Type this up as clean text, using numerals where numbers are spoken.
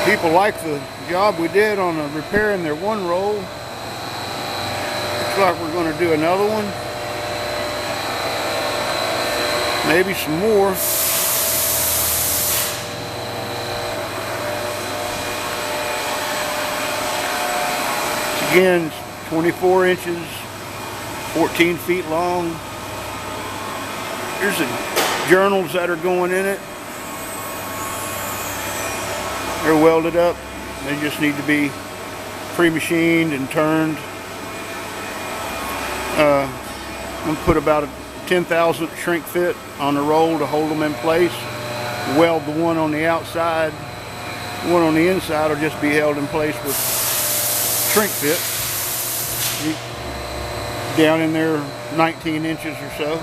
People like the job we did on repairing their one roll. Looks like we're going to do another one. Maybe some more. Again, 24 inches, 14 feet long. Here's the journals that are going in it. They're welded up. They just need to be pre-machined and turned. I'm going to put about a 10,000th shrink fit on the roll to hold them in place. Weld the one on the outside. The one on the inside will just be held in place with shrink fit. Down in there 19 inches or so.